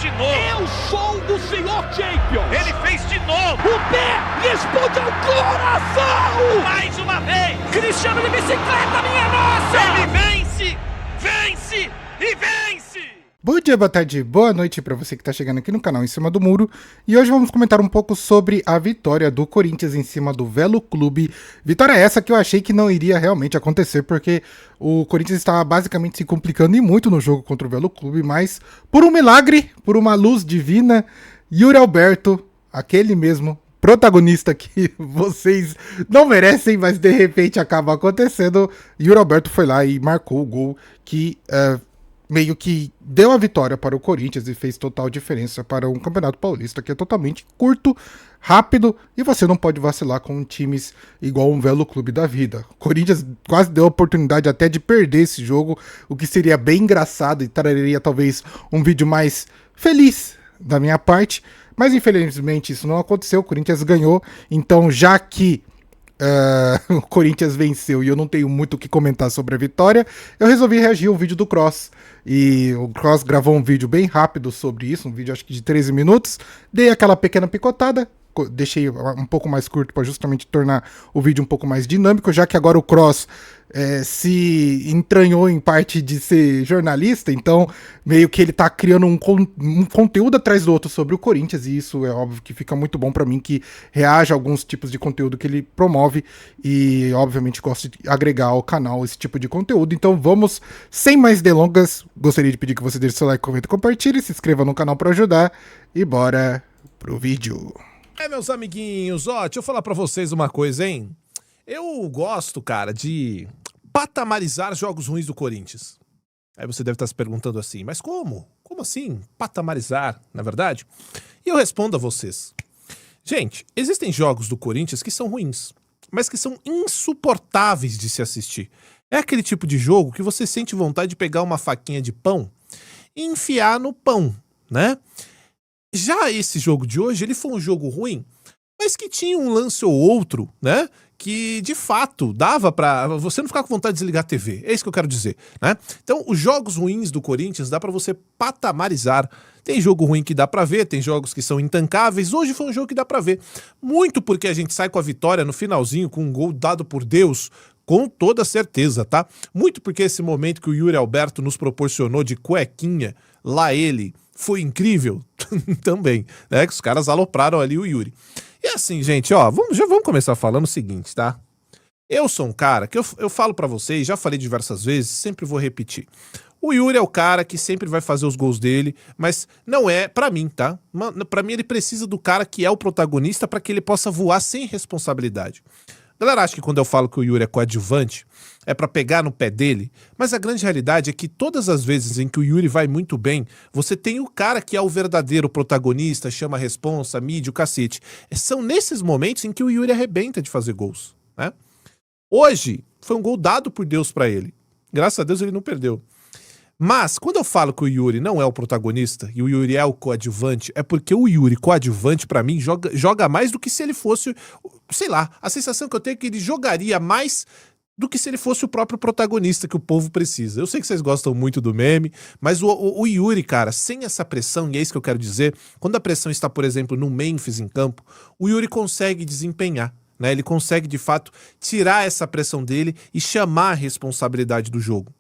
de novo. Eu sou o senhor Champions. Ele fez de novo. O pé responde ao coração. Mais uma vez. Cristiano de bicicleta, minha nossa. Ele vence, vence e vence. Bom dia, boa tarde, boa noite pra você que tá chegando aqui no canal Em Cima do Muro. E hoje vamos comentar um pouco sobre a vitória do Corinthians em cima do Velo Clube. Vitória essa que eu achei que não iria realmente acontecer, porque o Corinthians estava basicamente se complicando e muito no jogo contra o Velo Clube, mas por um milagre, por uma luz divina, Yuri Alberto, aquele mesmo protagonista que vocês não merecem, mas de repente acaba acontecendo, Yuri Alberto foi lá e marcou o gol que meio que deu a vitória para o Corinthians e fez total diferença para um Campeonato Paulista que é totalmente curto, rápido, e você não pode vacilar com times igual um Velo Clube da vida. O Corinthians quase deu a oportunidade até de perder esse jogo, o que seria bem engraçado e traria talvez um vídeo mais feliz da minha parte, mas infelizmente isso não aconteceu, o Corinthians ganhou, então já que o Corinthians venceu e eu não tenho muito o que comentar sobre a vitória, eu resolvi reagir ao vídeo do Cross. E o Cross gravou um vídeo bem rápido sobre isso, um vídeo acho que de 13 minutos. Dei aquela pequena picotada, deixei um pouco mais curto para justamente tornar o vídeo um pouco mais dinâmico, já que agora o Cross se entranhou em parte de ser jornalista, então meio que ele tá criando um conteúdo atrás do outro sobre o Corinthians, e isso é óbvio que fica muito bom para mim, que reaja a alguns tipos de conteúdo que ele promove, e obviamente gosto de agregar ao canal esse tipo de conteúdo. Então vamos, sem mais delongas, gostaria de pedir que você deixe seu like, comente, compartilhe, se inscreva no canal para ajudar, e bora pro vídeo. Meus amiguinhos, deixa eu falar pra vocês uma coisa, hein? Eu gosto, cara, de patamarizar jogos ruins do Corinthians. Aí você deve estar se perguntando assim, mas como? Como assim patamarizar, na verdade? E eu respondo a vocês. Gente, existem jogos do Corinthians que são ruins, mas que são insuportáveis de se assistir. É aquele tipo de jogo que você sente vontade de pegar uma faquinha de pão e enfiar no pão, né? Já esse jogo de hoje, ele foi um jogo ruim, mas que tinha um lance ou outro, né? Que, de fato, dava pra você não ficar com vontade de desligar a TV. É isso que eu quero dizer, né? Então, os jogos ruins do Corinthians dá pra você patamarizar. Tem jogo ruim que dá pra ver, tem jogos que são intancáveis. Hoje foi um jogo que dá pra ver. Muito porque a gente sai com a vitória no finalzinho, com um gol dado por Deus, com toda certeza, tá? Muito porque esse momento que o Yuri Alberto nos proporcionou de cuequinha, lá ele, foi incrível também, né? Que os caras alopraram ali o Yuri. E assim, gente, já vamos começar falando o seguinte, tá? Eu sou um cara que eu falo pra vocês, já falei diversas vezes, sempre vou repetir. O Yuri é o cara que sempre vai fazer os gols dele, mas não é pra mim, tá? Pra mim ele precisa do cara que é o protagonista pra que ele possa voar sem responsabilidade. A galera acha que quando eu falo que o Yuri é coadjuvante, é pra pegar no pé dele, mas a grande realidade é que todas as vezes em que o Yuri vai muito bem, você tem o cara que é o verdadeiro protagonista, chama a responsa, mídia, o cacete. São nesses momentos em que o Yuri arrebenta de fazer gols, né? Hoje, foi um gol dado por Deus pra ele. Graças a Deus ele não perdeu. Mas, quando eu falo que o Yuri não é o protagonista e o Yuri é o coadjuvante, é porque o Yuri coadjuvante, pra mim, joga mais do que se ele fosse, sei lá, a sensação que eu tenho é que ele jogaria mais do que se ele fosse o próprio protagonista que o povo precisa. Eu sei que vocês gostam muito do meme, mas o Yuri, cara, sem essa pressão, e é isso que eu quero dizer, quando a pressão está, por exemplo, no Memphis em campo, o Yuri consegue desempenhar, né? Ele consegue, de fato, tirar essa pressão dele e chamar a responsabilidade do jogo.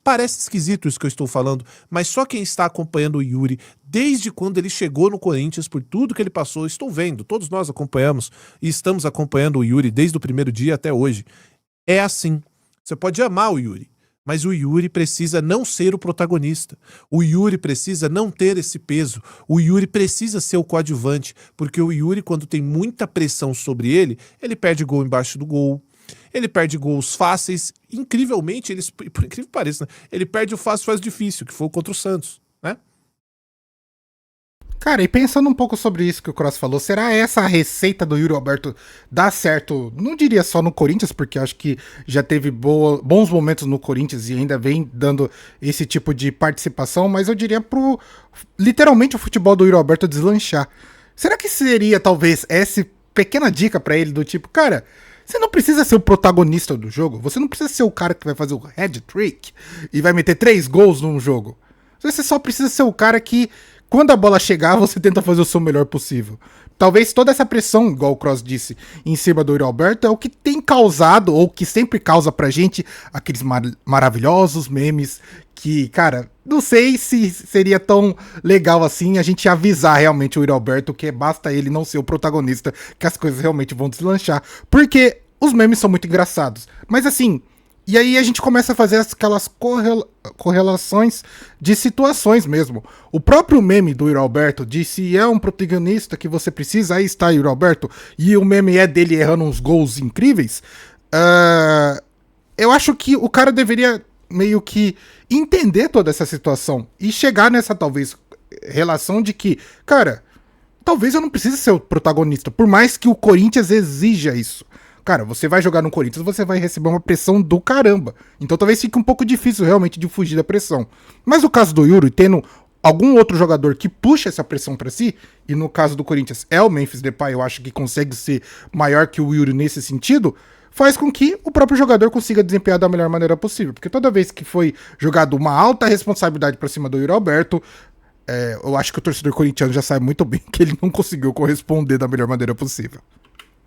Parece esquisito isso que eu estou falando, mas só quem está acompanhando o Yuri desde quando ele chegou no Corinthians, por tudo que ele passou, estou vendo, todos nós acompanhamos e estamos acompanhando o Yuri desde o primeiro dia até hoje. É assim. Você pode amar o Yuri, mas o Yuri precisa não ser o protagonista. O Yuri precisa não ter esse peso. O Yuri precisa ser o coadjuvante, porque o Yuri, quando tem muita pressão sobre ele perde gol embaixo do gol. Ele perde gols fáceis, incrivelmente, por incrível que pareça, né? Ele perde o fácil faz difícil, que foi contra o Santos, né? Cara, e pensando um pouco sobre isso que o Cross falou, será essa a receita do Yuri Alberto dar certo? Não diria só no Corinthians, porque acho que já teve bons momentos no Corinthians e ainda vem dando esse tipo de participação, mas eu diria literalmente o futebol do Yuri Alberto deslanchar. Será que seria talvez essa pequena dica pra ele do tipo, cara, você não precisa ser o protagonista do jogo, você não precisa ser o cara que vai fazer o hat-trick e vai meter 3 gols num jogo. Você só precisa ser o cara que quando a bola chegar, você tenta fazer o seu melhor possível. Talvez toda essa pressão, igual o Cross disse, em cima do Yuri Alberto, é o que tem causado, ou que sempre causa pra gente, aqueles maravilhosos memes que, cara, não sei se seria tão legal assim a gente avisar realmente o Yuri Alberto que basta ele não ser o protagonista, que as coisas realmente vão deslanchar. Porque os memes são muito engraçados. Mas assim, e aí a gente começa a fazer aquelas correlações de situações mesmo. O próprio meme do Yuri Alberto disse: é um protagonista que você precisa, aí está Yuri Alberto, e o meme é dele errando uns gols incríveis. Eu acho que o cara deveria meio que entender toda essa situação e chegar nessa, talvez, relação de que, cara, talvez eu não precise ser o protagonista, por mais que o Corinthians exija isso. Cara, você vai jogar no Corinthians, você vai receber uma pressão do caramba. Então talvez fique um pouco difícil realmente de fugir da pressão. Mas no caso do Yuri, tendo algum outro jogador que puxa essa pressão pra si, e no caso do Corinthians é o Memphis Depay, eu acho que consegue ser maior que o Yuri nesse sentido, faz com que o próprio jogador consiga desempenhar da melhor maneira possível. Porque toda vez que foi jogado uma alta responsabilidade pra cima do Yuri Alberto, eu acho que o torcedor corintiano já sabe muito bem que ele não conseguiu corresponder da melhor maneira possível.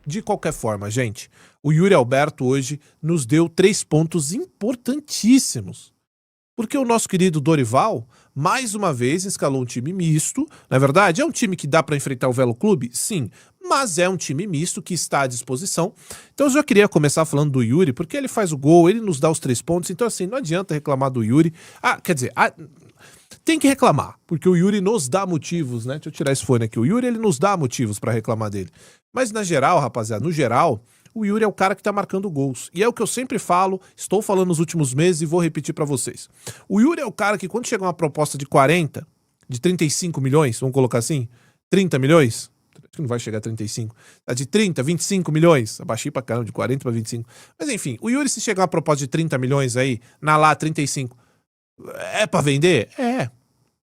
De qualquer forma, gente, o Yuri Alberto hoje nos deu 3 pontos importantíssimos. Porque o nosso querido Dorival, mais uma vez, escalou um time misto. Na verdade, é um time que dá para enfrentar o Velo Clube? Sim, mas é um time misto que está à disposição. Então eu já queria começar falando do Yuri, porque ele faz o gol, ele nos dá os 3 pontos. Então assim, não adianta reclamar do Yuri. Tem que reclamar, porque o Yuri nos dá motivos, né? Deixa eu tirar esse fone aqui. O Yuri, ele nos dá motivos pra reclamar dele. Mas na geral, rapaziada, no geral, o Yuri é o cara que tá marcando gols. E é o que eu sempre falo, estou falando nos últimos meses e vou repetir pra vocês. O Yuri é o cara que quando chega uma proposta de 40, de 35 milhões, vamos colocar assim, 30 milhões, acho que não vai chegar a 35, tá de 30, 25 milhões, abaixei pra caramba, de 40 pra 25. Mas enfim, o Yuri, se chegar uma proposta de 30 milhões aí, na lá 35, é pra vender? É.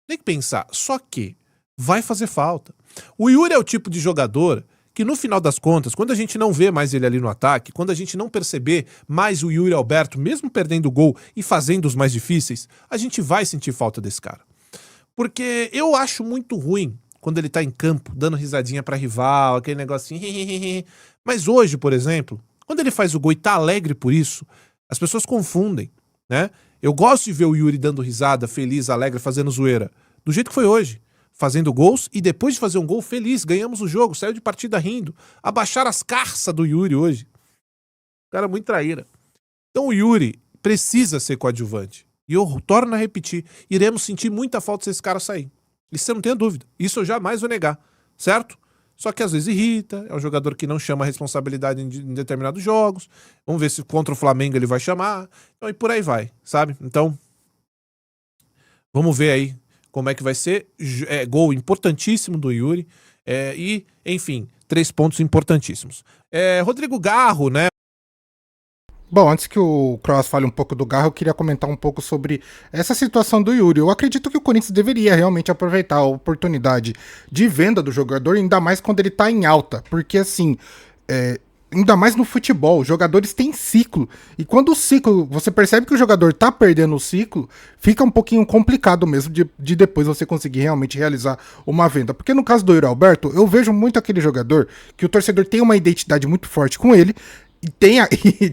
Tem que pensar. Só que vai fazer falta. O Yuri é o tipo de jogador que no final das contas, quando a gente não vê mais ele ali no ataque, quando a gente não perceber mais o Yuri Alberto, mesmo perdendo o gol e fazendo os mais difíceis, a gente vai sentir falta desse cara. Porque eu acho muito ruim quando ele tá em campo, dando risadinha pra rival, aquele negocinho. Mas hoje, por exemplo, quando ele faz o gol e tá alegre por isso, as pessoas confundem, né? Eu gosto de ver o Yuri dando risada, feliz, alegre, fazendo zoeira. Do jeito que foi hoje. Fazendo gols e depois de fazer um gol feliz, ganhamos o jogo, saiu de partida rindo. Abaixaram as carças do Yuri hoje. O cara é muito traíra. Então o Yuri precisa ser coadjuvante. E eu torno a repetir, iremos sentir muita falta se esse cara sair. Isso você não tem dúvida. Isso eu jamais vou negar. Certo? Só que às vezes irrita, é um jogador que não chama a responsabilidade em determinados jogos. Vamos ver se contra o Flamengo ele vai chamar. Então, e por aí vai, sabe? Então, vamos ver aí como é que vai ser. Gol importantíssimo do Yuri. E, enfim, 3 pontos importantíssimos. Rodrigo Garro, né? Bom, antes que o Cross fale um pouco do Garro, eu queria comentar um pouco sobre essa situação do Yuri. Eu acredito que o Corinthians deveria realmente aproveitar a oportunidade de venda do jogador, ainda mais quando ele tá em alta. Porque, assim, ainda mais no futebol, os jogadores têm ciclo. E quando o ciclo, você percebe que o jogador tá perdendo o ciclo, fica um pouquinho complicado mesmo de depois você conseguir realmente realizar uma venda. Porque no caso do Yuri Alberto, eu vejo muito aquele jogador que o torcedor tem uma identidade muito forte com ele, e tem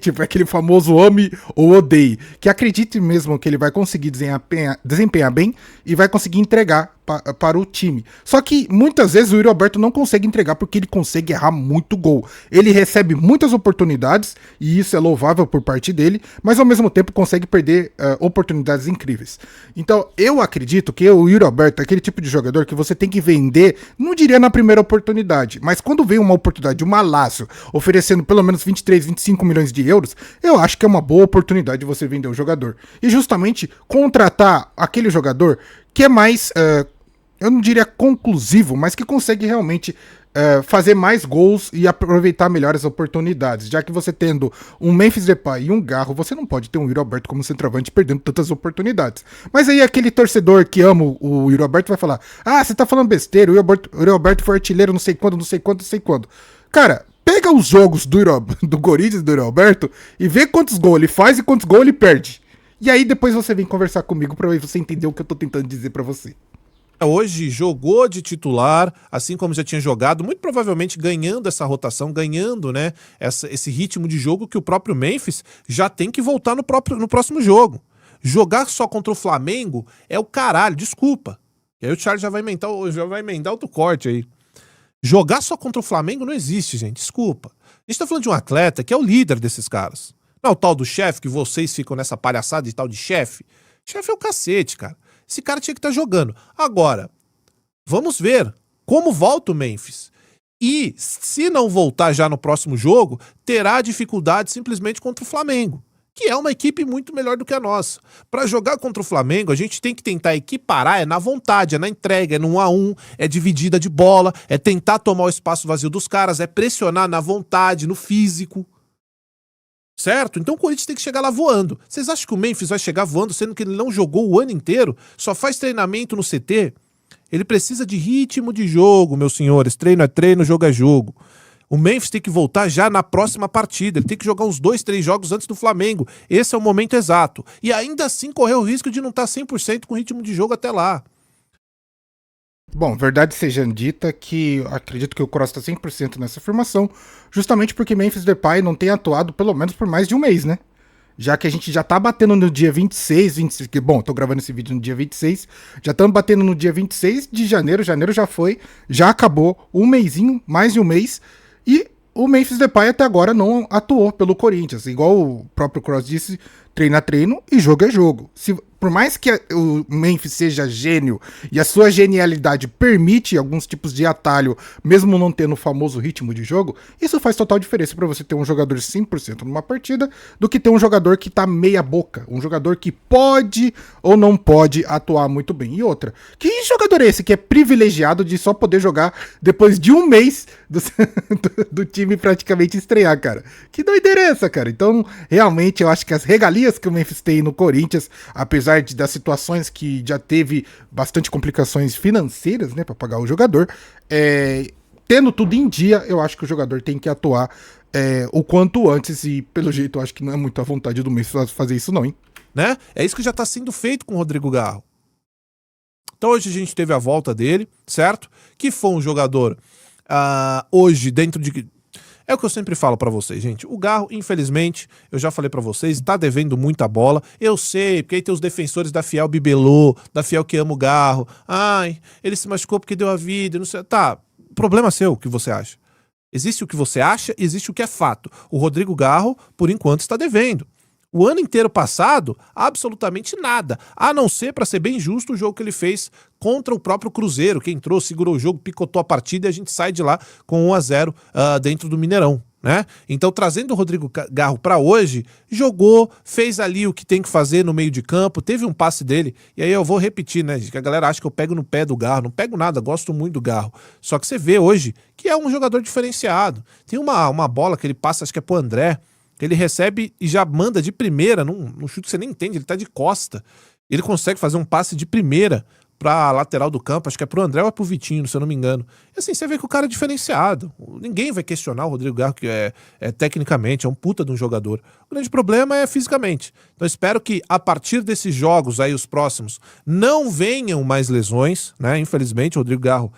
tipo aquele famoso ame ou odeie, que acredite mesmo que ele vai conseguir desempenhar bem e vai conseguir entregar para o time. Só que muitas vezes o Yuri Alberto não consegue entregar porque ele consegue errar muito gol. Ele recebe muitas oportunidades e isso é louvável por parte dele, mas ao mesmo tempo consegue perder oportunidades incríveis. Então eu acredito que o Yuri Alberto é aquele tipo de jogador que você tem que vender, não diria na primeira oportunidade, mas quando vem uma oportunidade, uma Lácio oferecendo pelo menos 23, 25 milhões de euros, eu acho que é uma boa oportunidade de você vender o jogador. E justamente contratar aquele jogador que é mais, eu não diria conclusivo, mas que consegue realmente fazer mais gols e aproveitar melhor as oportunidades. Já que você tendo um Memphis Depay e um Garro, você não pode ter um Yuri Alberto como centroavante perdendo tantas oportunidades. Mas aí aquele torcedor que ama o Yuri Alberto vai falar: ah, você tá falando besteira, o Yuri Alberto foi artilheiro não sei quando, não sei quando, não sei quando. Cara, pega os jogos do Corinthians e do Yuri Alberto e vê quantos gols ele faz e quantos gols ele perde. E aí depois você vem conversar comigo pra você entender o que eu tô tentando dizer pra você. Hoje jogou de titular, assim como já tinha jogado, muito provavelmente ganhando essa rotação, ganhando, né, esse ritmo de jogo que o próprio Memphis já tem que voltar no próximo jogo. Jogar só contra o Flamengo é o caralho, desculpa. E aí o Charles já vai emendar outro corte aí. Jogar só contra o Flamengo não existe, gente, desculpa. A gente tá falando de um atleta que é o líder desses caras. Não é o tal do chefe, que vocês ficam nessa palhaçada de tal de chefe. Chefe é o cacete, cara. Esse cara tinha que estar jogando. Agora, vamos ver como volta o Memphis. E, se não voltar já no próximo jogo, terá dificuldade simplesmente contra o Flamengo, que é uma equipe muito melhor do que a nossa. Para jogar contra o Flamengo, a gente tem que tentar equiparar, é na vontade, é na entrega, é no 1-1, é dividida de bola, é tentar tomar o espaço vazio dos caras, é pressionar na vontade, no físico. Certo? Então o Corinthians tem que chegar lá voando. Vocês acham que o Memphis vai chegar voando, sendo que ele não jogou o ano inteiro? Só faz treinamento no CT? Ele precisa de ritmo de jogo, meus senhores. Treino é treino, jogo é jogo. O Memphis tem que voltar já na próxima partida. Ele tem que jogar uns 2, 3 jogos antes do Flamengo. Esse é o momento exato. E ainda assim correr o risco de não estar 100% com ritmo de jogo até lá. Bom, verdade seja dita que acredito que o Cross está 100% nessa afirmação, justamente porque Memphis Depay não tem atuado pelo menos por mais de um mês, né? Já que a gente já tá batendo no dia 26, bom, tô gravando esse vídeo no dia 26, já estamos batendo no dia 26 de janeiro já foi, já acabou um mêsinho, mais de um mês, e o Memphis Depay até agora não atuou pelo Corinthians, igual o próprio Cross disse, treino é treino e jogo é jogo. Por mais que o Memphis seja gênio e a sua genialidade permite alguns tipos de atalho, mesmo não tendo o famoso ritmo de jogo, isso faz total diferença para você ter um jogador 100% numa partida do que ter um jogador que tá meia boca, um jogador que pode ou não pode atuar muito bem. E outra, que jogador é esse que é privilegiado de só poder jogar depois de um mês do time praticamente estrear, cara? Que doideira é essa, cara? Então, realmente, eu acho que as regalias que o Memphis tem no Corinthians, apesar das situações que já teve bastante complicações financeiras, né, para pagar o jogador, tendo tudo em dia, eu acho que o jogador tem que atuar o quanto antes e, pelo jeito, eu acho que não é muito à vontade do Memphis fazer isso não, hein? Né? É isso que já tá sendo feito com o Rodrigo Garro. Então hoje a gente teve a volta dele, certo? Que foi um jogador hoje dentro de... É o que eu sempre falo pra vocês, gente. O Garro, infelizmente, eu já falei pra vocês, tá devendo muita bola. Eu sei, porque aí tem os defensores da Fiel Bibelô, da Fiel que ama o Garro. Ai, ele se machucou porque deu a vida, não sei. Tá, problema seu, o que você acha. Existe o que você acha, existe o que é fato. O Rodrigo Garro, por enquanto, está devendo. O ano inteiro passado, absolutamente nada. A não ser, pra ser bem justo, o jogo que ele fez contra o próprio Cruzeiro, que entrou, segurou o jogo, picotou a partida e a gente sai de lá com 1-0 dentro do Mineirão, né? Então, trazendo o Rodrigo Garro pra hoje, jogou, fez ali o que tem que fazer no meio de campo, teve um passe dele, e aí eu vou repetir, né, gente, que a galera acha que eu pego no pé do Garro, não pego nada, gosto muito do Garro. Só que você vê hoje que é um jogador diferenciado. Tem uma bola que ele passa, acho que é pro André, ele recebe e já manda de primeira, num chute que você nem entende, ele tá de costa. Ele consegue fazer um passe de primeira pra lateral do campo, acho que é pro André ou é pro Vitinho, se eu não me engano. E assim, você vê que o cara é diferenciado. Ninguém vai questionar o Rodrigo Garro, que tecnicamente, é um puta de um jogador. O grande problema é fisicamente. Então espero que a partir desses jogos aí, os próximos, não venham mais lesões, né? Infelizmente, o Rodrigo Garro,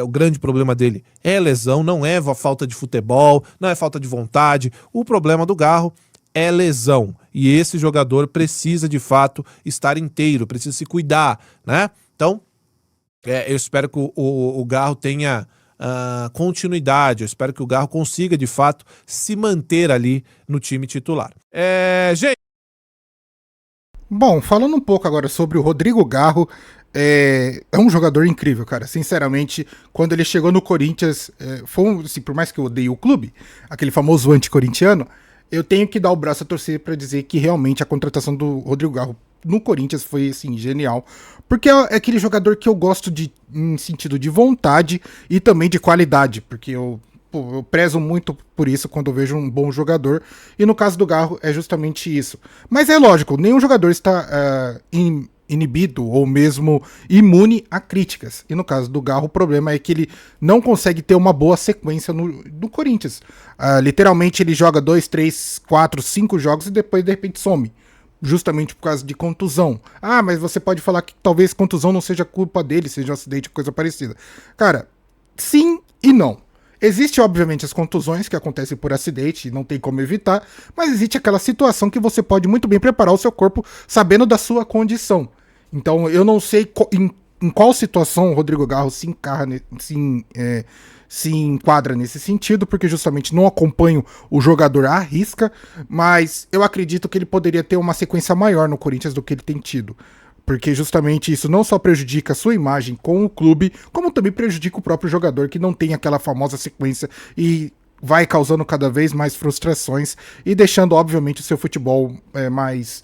o grande problema dele é lesão, não é falta de futebol, não é falta de vontade. O problema do Garro é lesão. E esse jogador precisa, de fato, estar inteiro, precisa se cuidar, né? Então, eu espero que o Garro tenha continuidade, eu espero que o Garro consiga, de fato, se manter ali no time titular. Gente... Bom, falando um pouco agora sobre o Rodrigo Garro, é um jogador incrível, cara. Sinceramente, quando ele chegou no Corinthians, assim, por mais que eu odeie o clube, aquele famoso anticorintiano, eu tenho que dar o braço a torcer para dizer que realmente a contratação do Rodrigo Garro no Corinthians foi, assim, genial. Porque é aquele jogador que eu gosto em sentido de vontade e também de qualidade. Porque eu prezo muito por isso quando eu vejo um bom jogador. E no caso do Garro é justamente isso. Mas é lógico, nenhum jogador está inibido ou mesmo imune a críticas. E no caso do Garro, o problema é que ele não consegue ter uma boa sequência no Corinthians. Literalmente ele joga 2, 3, 4, 5 jogos e depois de repente some. justamente por causa de contusão. Ah, mas você pode falar que talvez contusão não seja culpa dele, seja um acidente, coisa parecida. Cara, sim e não. Existe, obviamente, as contusões que acontecem por acidente, não tem como evitar, mas existe aquela situação que você pode muito bem preparar o seu corpo sabendo da sua condição. Então, eu não sei em qual situação o Rodrigo Garro se enquadra nesse sentido, porque justamente não acompanho o jogador à risca, mas eu acredito que ele poderia ter uma sequência maior no Corinthians do que ele tem tido. Porque justamente isso não só prejudica a sua imagem com o clube, como também prejudica o próprio jogador, que não tem aquela famosa sequência e vai causando cada vez mais frustrações e deixando, obviamente, o seu futebol mais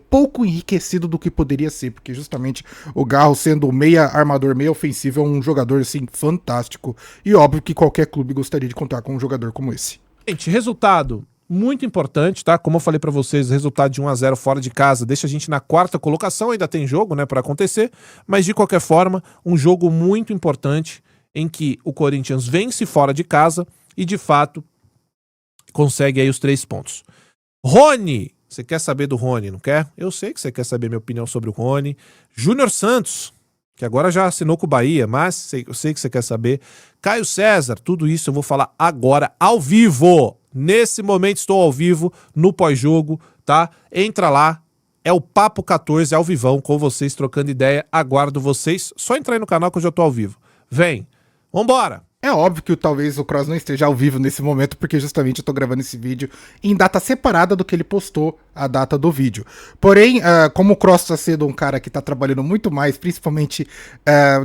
pouco enriquecido do que poderia ser, porque justamente o Garro, sendo meia armador, meia ofensivo, é um jogador assim fantástico e óbvio que qualquer clube gostaria de contar com um jogador como esse. Gente, resultado muito importante, tá? Como eu falei pra vocês, o resultado de 1-0 fora de casa deixa a gente na 4ª colocação, ainda tem jogo, né, pra acontecer, mas de qualquer forma, um jogo muito importante em que o Corinthians vence fora de casa e de fato consegue aí os 3 pontos. Rony, você quer saber do Rony, não quer? Eu sei que você quer saber minha opinião sobre o Rony. Júnior Santos, que agora já assinou com o Bahia, mas eu sei que você quer saber. Caio César, tudo isso eu vou falar agora ao vivo. Nesse momento estou ao vivo no pós-jogo, tá? Entra lá, é o Papo 14 ao vivão com vocês trocando ideia. Aguardo vocês. Só entrar aí no canal que eu já tô ao vivo. Vem, vambora! É óbvio que talvez o Kroos não esteja ao vivo nesse momento, porque justamente eu tô gravando esse vídeo em data separada do que ele postou a data do vídeo. Porém, como o Kroos tá sendo um cara que tá trabalhando muito mais, principalmente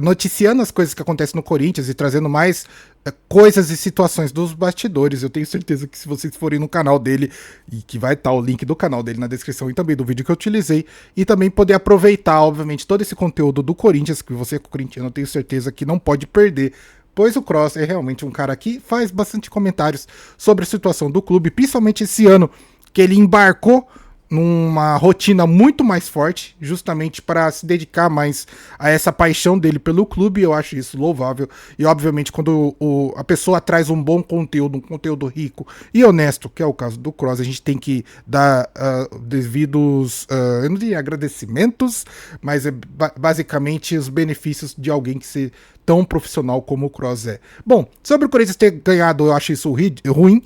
noticiando as coisas que acontecem no Corinthians e trazendo mais coisas e situações dos bastidores, eu tenho certeza que se vocês forem no canal dele, e que vai estar o link do canal dele na descrição e também do vídeo que eu utilizei, e também poder aproveitar, obviamente, todo esse conteúdo do Corinthians, que você, corintiano, eu tenho certeza que não pode perder, pois o Kroos é realmente um cara que faz bastante comentários sobre a situação do clube, principalmente esse ano que ele embarcou numa rotina muito mais forte, justamente para se dedicar mais a essa paixão dele pelo clube. Eu acho isso louvável. E obviamente quando a pessoa traz um bom conteúdo, um conteúdo rico e honesto, que é o caso do Kroos, a gente tem que dar devidos, eu não diria agradecimentos, mas basicamente os benefícios de alguém que se tão profissional como o Kroos é. Bom, sobre o Corinthians ter ganhado, eu acho isso ruim,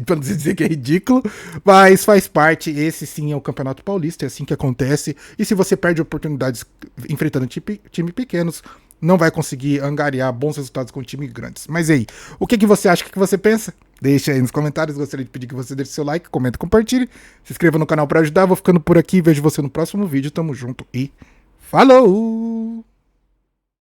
para não dizer que é ridículo, mas faz parte. Esse sim é o Campeonato Paulista, é assim que acontece, e se você perde oportunidades enfrentando time pequenos, não vai conseguir angariar bons resultados com times grandes. Mas e aí, o que você acha, o que você pensa? Deixa aí nos comentários, gostaria de pedir que você deixe seu like, comenta, compartilhe, se inscreva no canal para ajudar. Vou ficando por aqui, vejo você no próximo vídeo, tamo junto e falou!